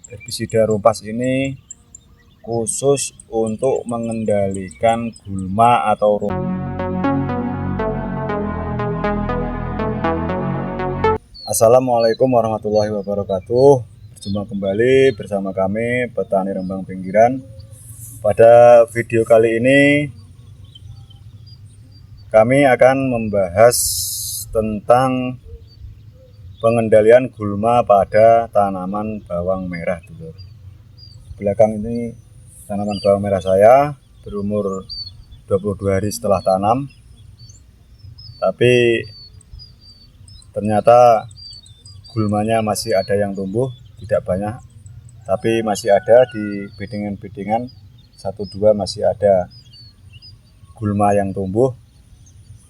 herbisida rumpas ini khusus untuk mengendalikan gulma atau Assalamualaikum warahmatullahi wabarakatuh. Berjumpa kembali bersama kami petani Rembang Pinggiran. Pada video kali ini kami akan membahas tentang pengendalian gulma pada tanaman bawang merah dulur. Belakang ini tanaman bawang merah saya berumur 22 hari setelah tanam, tapi ternyata gulmanya masih ada yang tumbuh, tidak banyak, tapi masih ada di bedingan-bedingan 1-2 masih ada gulma yang tumbuh.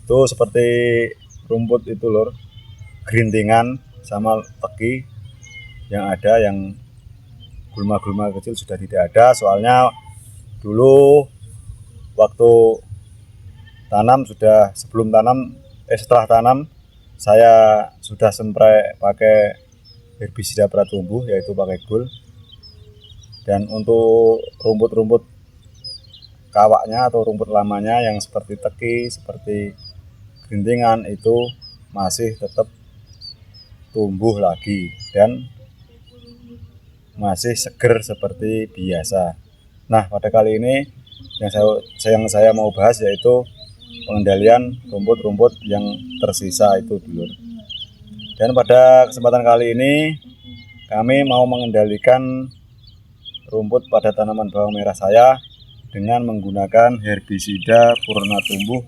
Itu seperti rumput itu lor, gerintingan sama teki yang ada, yang gulma-gulma kecil sudah tidak ada. Soalnya dulu waktu tanam setelah tanam saya sudah spray pakai herbisida pratumbuh, yaitu pakai Gul. Dan untuk rumput-rumput kawaknya atau rumput lamanya yang seperti teki, seperti gerintingan itu masih tetap tumbuh lagi dan masih seger seperti biasa. Nah, pada kali ini yang saya mau bahas yaitu pengendalian rumput-rumput yang tersisa itu dulur. Dan pada kesempatan kali ini kami mau mengendalikan rumput pada tanaman bawang merah saya dengan menggunakan herbisida purna tumbuh,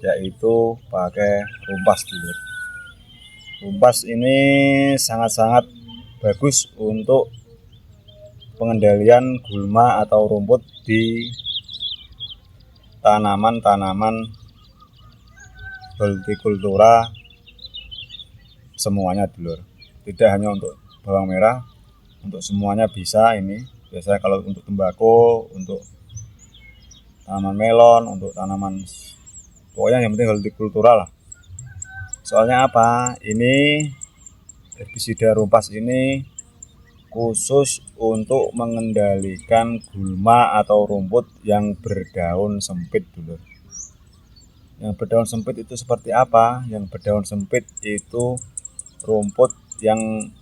yaitu pakai rumpas dulur. Rumpas ini sangat-sangat bagus untuk pengendalian gulma atau rumput di tanaman-tanaman hortikultura semuanya dulur. Tidak hanya untuk bawang merah, untuk semuanya bisa ini. Biasanya kalau untuk tembakau, untuk tanaman melon, untuk tanaman, pokoknya yang penting hortikultura lah. Soalnya apa? Ini herbisida rumpas ini khusus untuk mengendalikan gulma atau rumput yang berdaun sempit dulur. Yang berdaun sempit itu seperti apa? Yang berdaun sempit itu rumput yang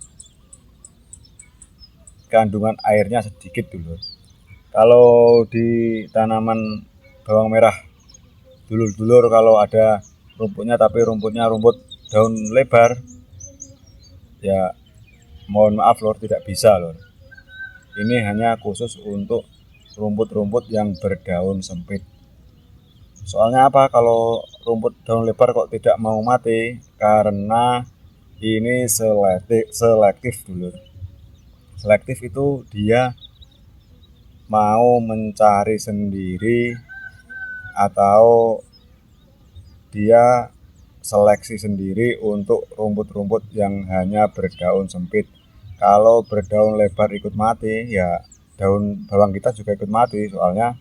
kandungan airnya sedikit dulur. Kalau di tanaman bawang merah dulur-dulur, kalau ada rumputnya tapi rumputnya rumput daun lebar, ya mohon maaf lor, tidak bisa lor. Ini hanya khusus untuk rumput-rumput yang berdaun sempit. Soalnya apa? Kalau rumput daun lebar kok tidak mau mati? Karena ini selektif dulur. Selektif itu dia mau mencari sendiri atau dia seleksi sendiri untuk rumput-rumput yang hanya berdaun sempit. Kalau berdaun lebar ikut mati, ya daun bawang kita juga ikut mati. Soalnya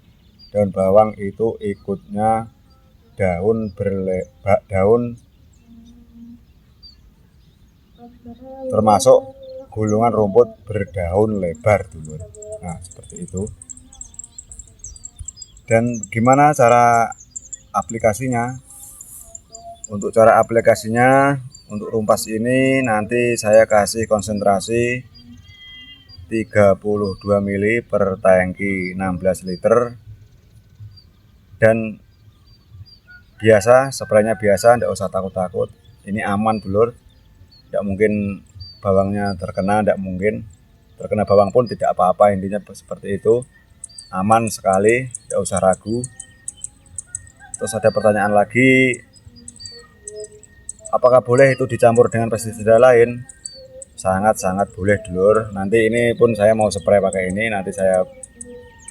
daun bawang itu ikutnya daun termasuk gulungan rumput berdaun lebar dulu. Nah, seperti itu. Dan gimana cara aplikasinya? Untuk cara aplikasinya, untuk rumpas ini nanti saya kasih konsentrasi 32 ml per tangki 16 liter. Dan biasa, spraynya biasa, tidak usah takut-takut. Ini aman dulur, tidak mungkin bawangnya terkena, tidak mungkin terkena bawang pun tidak apa-apa. Intinya seperti itu, aman sekali, tidak usah ragu. Terus ada pertanyaan lagi, apakah boleh itu dicampur dengan pestisida lain? Sangat-sangat boleh dulur. Nanti ini pun saya mau spray pakai ini, nanti saya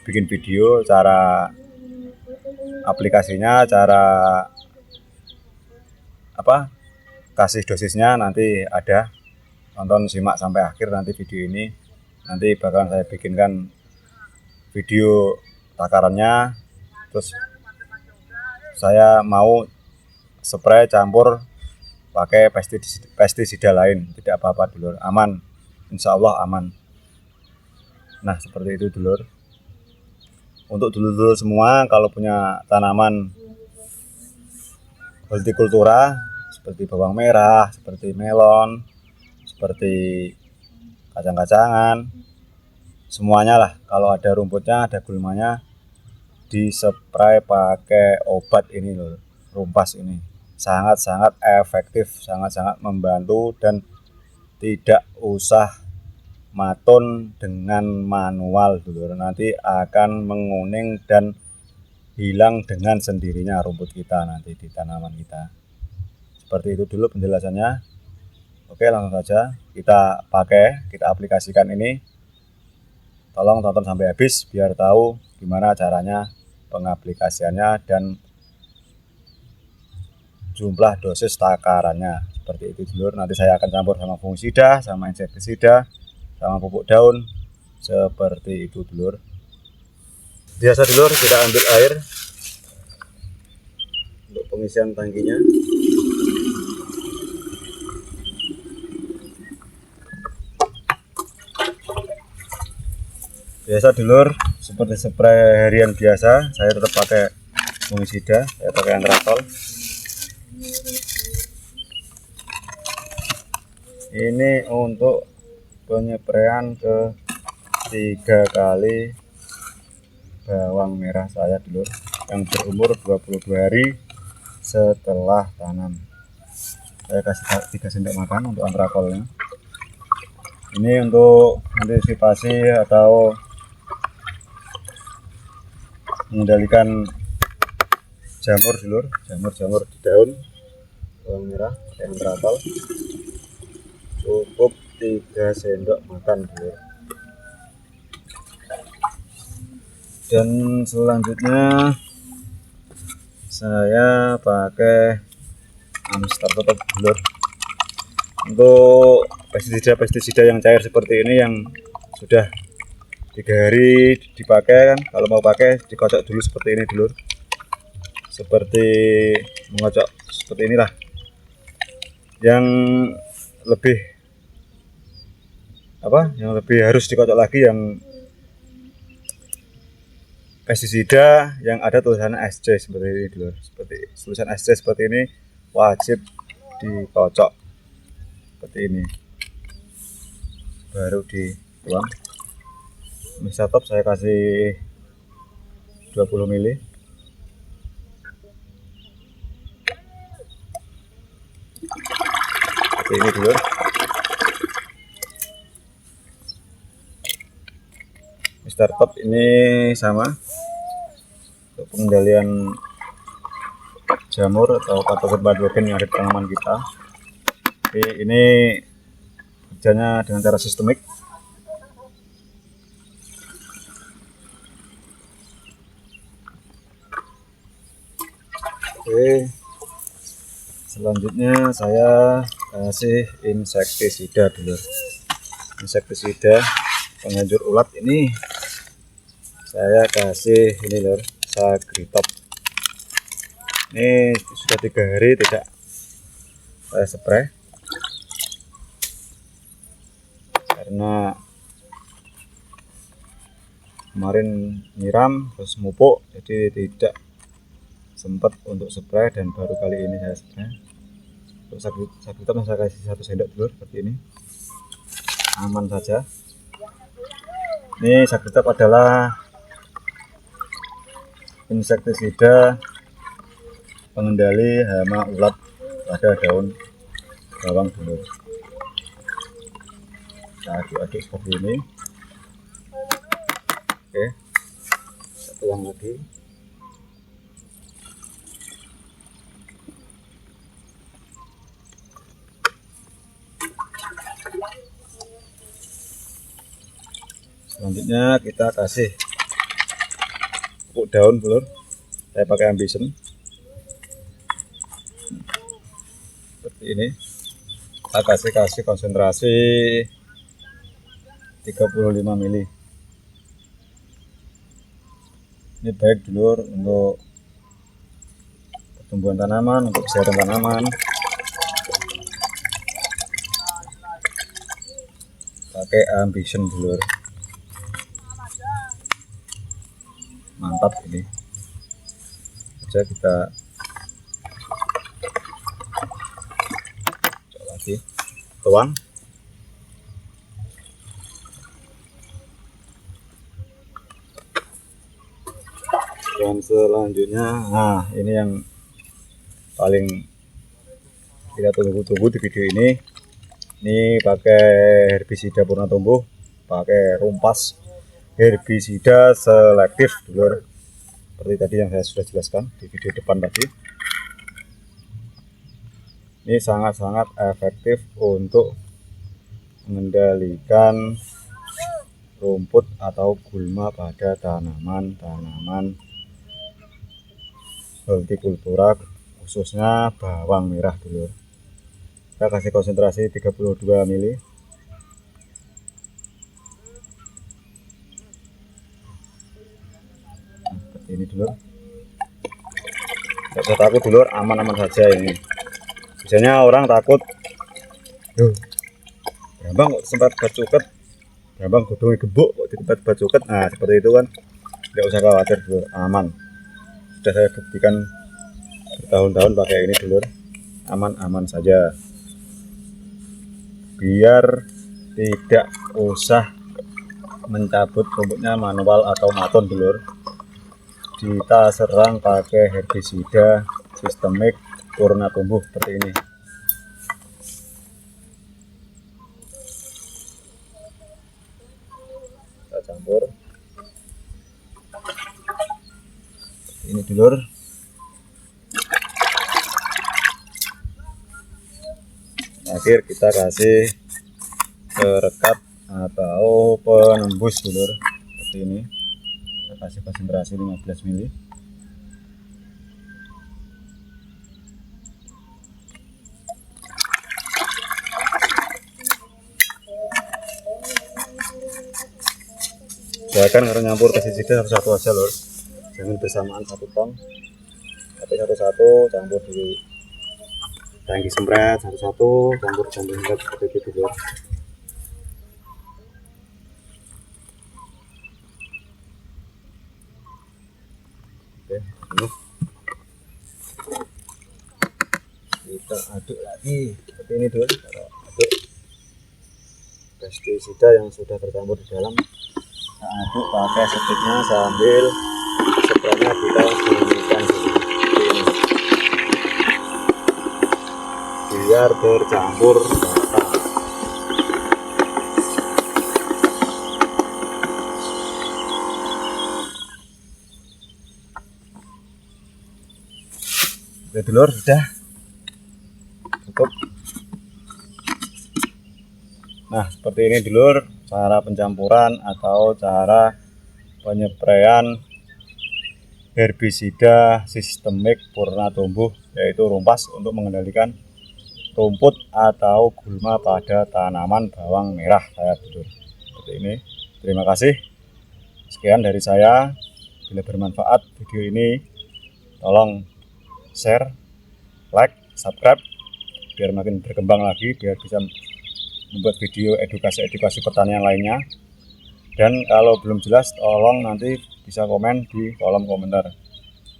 bikin video cara aplikasinya, cara kasih dosisnya nanti ada. Tonton, simak sampai akhir nanti video ini. Nanti bakalan saya bikinkan video takarannya. Terus saya mau spray campur pakai pestisida lain, tidak apa-apa dulur, aman, insya Allah aman. Nah seperti itu dulur. Untuk dulur-dulur semua kalau punya tanaman hortikultura seperti bawang merah, seperti melon, seperti kacang-kacangan, semuanya lah, kalau ada rumputnya, ada gulmanya, dispray pakai obat ini loh, Rumpas ini sangat-sangat efektif, sangat-sangat membantu, dan tidak usah maton dengan manual dulu, nanti akan menguning dan hilang dengan sendirinya rumput kita nanti di tanaman kita. Seperti itu dulu penjelasannya. Oke, langsung saja kita pakai, kita aplikasikan ini. Tolong tonton sampai habis biar tahu gimana caranya pengaplikasiannya dan jumlah dosis takarannya. Seperti itu dulur. Nanti saya akan campur sama fungisida, sama insektisida, sama pupuk daun. Seperti itu dulur. Biasa dulur, kita ambil air untuk pengisian tangkinya. Biasa dulur, seperti spray harian biasa, saya tetap pakai fungisida, saya pakai Antrakol. Ini untuk penyepraian ke 3 kali bawang merah saya dulur yang berumur 22 hari setelah tanam. Saya kasih 3 sendok makan untuk Antrakolnya. Ini untuk antisipasi atau mengendalikan jamur dulur, jamur-jamur di daun bawang merah pakai Antrakol. Cukup 3 sendok makan dulur. Dan selanjutnya saya pakai Startop dulur. Untuk pestisida yang cair seperti ini yang sudah 3 hari dipakai kan, kalau mau pakai dikocok dulu seperti ini dulur, seperti mengocok seperti inilah. Yang lebih harus dikocok lagi yang pestisida yang ada tulisan SC seperti ini dulur, seperti tulisan SC seperti ini wajib dikocok seperti ini baru dituang. Misatop saya kasih 20 ml. Seperti ini dulur. Startup ini sama untuk pengendalian jamur atau patogen-patogen yang ada di tanaman kita. Tapi ini kerjanya dengan cara sistemik. Oke, selanjutnya saya kasih insektisida dulu. Insektisida penghancur ulat ini saya kasih ini lor, Sagritop. Ini sudah 3 hari tidak saya spray karena kemarin nyiram terus mupuk, jadi tidak sempat untuk spray, dan baru kali ini saya spray. Untuk Sagritop saya kasih 1 sendok dulu seperti ini, aman saja. Ini Sagritop adalah insektisida pengendali hama ulat pada daun bawang dulu. Kita aduk-aduk seperti ini. Oke, kita tuang lagi. Selanjutnya kita kasih pupuk daun dulur, saya pakai Ambition seperti ini. Kita kasih konsentrasi 35 ml. Ini baik dulur untuk pertumbuhan tanaman, untuk kesehatan tanaman. Pakai Ambition dulur. mantap ini. Aja kita coba lagi tuang. Dan selanjutnya, nah ini yang paling kita tunggu-tunggu di video ini. Ini pakai herbisida purna tumbuh, pakai Rumpas herbisida selektif dulur, seperti tadi yang saya sudah jelaskan di video depan tadi. Ini sangat-sangat efektif untuk mengendalikan rumput atau gulma pada tanaman hortikultura, khususnya bawang merah dulur. Kita kasih konsentrasi 32 mili. Nah, seperti ini dulur. Tidak usah takut dulur, aman-aman saja ini. Biasanya orang takut, Brambang kok sempat bacuket, Brambang godongnya gebuk kok di tempat bacuket. Nah seperti itu kan, tidak usah khawatir dulur, aman. Sudah saya buktikan bertahun-tahun pakai ini dulur, aman-aman saja. Biar tidak usah mencabut rumputnya manual atau maton dulur, kita serang pakai herbisida sistemik purna tumbuh seperti ini. Kita campur ini dulur. Akhir kita kasih perekat atau penembus dulur seperti ini. Kita kasih konsentrasi 15 mili. Silakan kalau nyampur pestisida satu-satu aja lor, jangan bersamaan satu tong, tapi satu-satu campur di tangki semprot, satu-satu campur semprot seperti itu lor. Oke, ini kita aduk lagi seperti ini dulu. Aduk pestisida yang sudah tercampur di dalam, kita aduk pakai setiknya sambil spraynya kita bunyikan seperti ini biar bercampur rata. Oke dulur, sudah cukup. Nah seperti ini dulur cara pencampuran atau cara penyepraian herbisida sistemik purna tumbuh, yaitu Rumpas, untuk mengendalikan rumput atau gulma pada tanaman bawang merah saya dulur. Seperti ini. Terima kasih. Sekian dari saya. Bila bermanfaat video ini, tolong share, like, subscribe biar makin berkembang lagi, biar bisa membuat video edukasi pertanian lainnya. Dan kalau belum jelas, tolong nanti bisa komen di kolom komentar.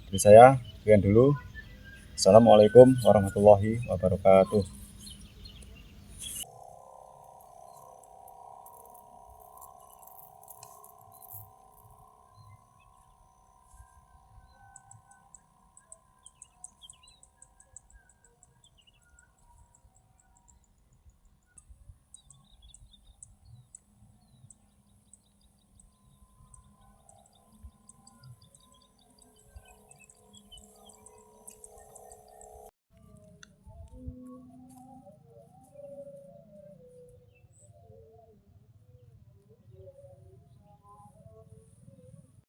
Dari saya, sekian dulu. Assalamualaikum warahmatullahi wabarakatuh.